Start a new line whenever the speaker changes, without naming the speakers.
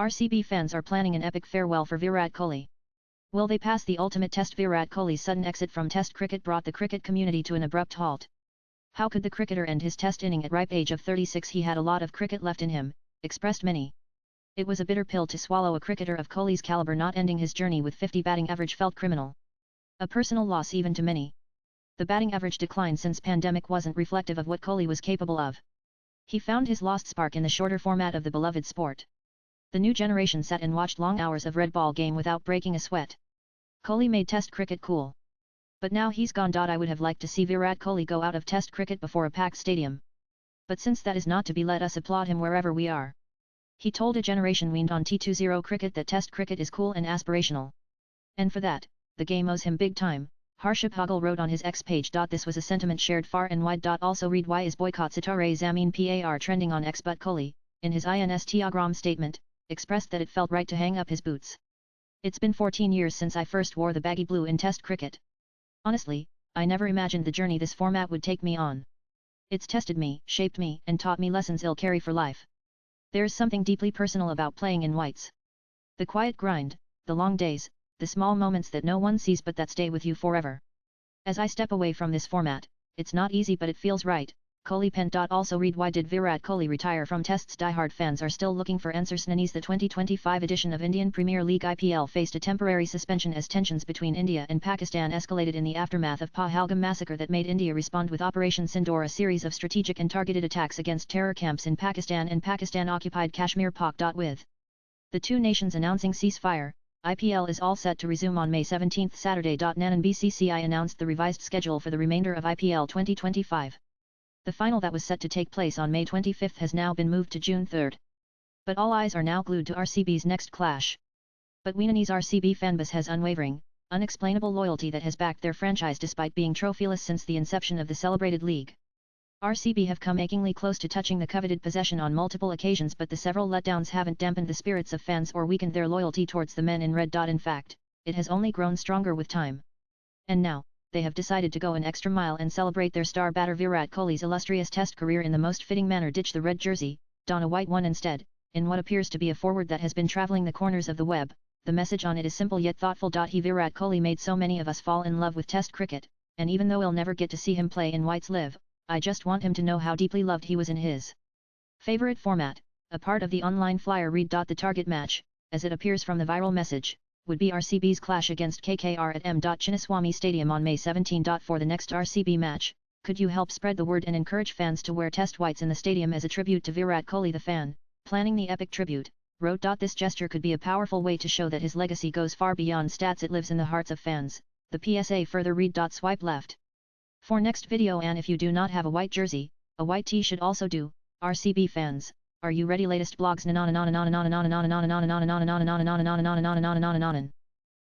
RCB fans are planning an epic farewell for Virat Kohli. Will they pass the ultimate test? Virat Kohli's sudden exit from Test cricket brought the cricket community to an abrupt halt. How could the cricketer end his Test inning at ripe age of 36? He had a lot of cricket left in him, expressed many. It was a bitter pill to swallow. A cricketer of Kohli's caliber not ending his journey with 50 batting average felt criminal. A personal loss even to many. The batting average decline since pandemic wasn't reflective of what Kohli was capable of. He found his lost spark in the shorter format of the beloved sport. The new generation sat and watched long hours of red ball game without breaking a sweat. Kohli made Test cricket cool. But now he's gone. I would have liked to see Virat Kohli go out of Test cricket before a packed stadium. But since that is not to be, let us applaud him wherever we are. He told a generation weaned on T20 cricket that Test cricket is cool and aspirational. And for that, the game owes him big time, Harshab Hagel wrote on his X page. This was a sentiment shared far and wide. Also read: why is boycott Sitare Zameen Par trending on X? But Kohli, in his Instagram statement, expressed that it felt right to hang up his boots. It's been 14 years since I first wore the baggy blue in Test cricket. Honestly, I never imagined the journey this format would take me on. It's tested me, shaped me, and taught me lessons I'll carry for life. There's something deeply personal about playing in whites. The quiet grind, the long days, the small moments that no one sees but that stay with you forever. As I step away from this format, it's not easy but it feels right, Kohli penned. Also read: why did Virat Kohli retire from Tests? Diehard fans are still looking for answers. The 2025 edition of Indian Premier League IPL faced a temporary suspension as tensions between India and Pakistan escalated in the aftermath of Pahalgam massacre that made India respond with Operation Sindoor, a series of strategic and targeted attacks against terror camps in Pakistan and Pakistan-occupied Kashmir. With the two nations announcing ceasefire, IPL is all set to resume on May 17. Saturday. Nanan BCCI announced the revised schedule for the remainder of IPL 2025. The final that was set to take place on May 25 has now been moved to June 3. But all eyes are now glued to RCB's next clash. But Weenanese RCB fanbase has unwavering, unexplainable loyalty that has backed their franchise despite being trophyless since the inception of the celebrated league. RCB have come achingly close to touching the coveted possession on multiple occasions, but the several letdowns haven't dampened the spirits of fans or weakened their loyalty towards the men in red. In fact, it has only grown stronger with time. And now, they have decided to go an extra mile and celebrate their star batter Virat Kohli's illustrious Test career in the most fitting manner. Ditch the red jersey, don a white one instead. In what appears to be a foreword that has been traveling the corners of the web, the message on it is simple yet thoughtful. Virat Kohli made so many of us fall in love with Test cricket, and even though I'll never get to see him play in whites live, I just want him to know how deeply loved he was in his favorite format. A part of the online flyer read: the target match, as it appears from the viral message, would be RCB's clash against KKR at M. Chinnaswamy Stadium on May 17. For the next RCB match, could you help spread the word and encourage fans to wear Test whites in the stadium as a tribute to Virat Kohli? The fan, planning the epic tribute, wrote: this gesture could be a powerful way to show that his legacy goes far beyond stats, it lives in the hearts of fans. The PSA further read: swipe left for next video, and if you do not have a white jersey, a white tee should also do. RCB fans, are you ready? Latest blogs.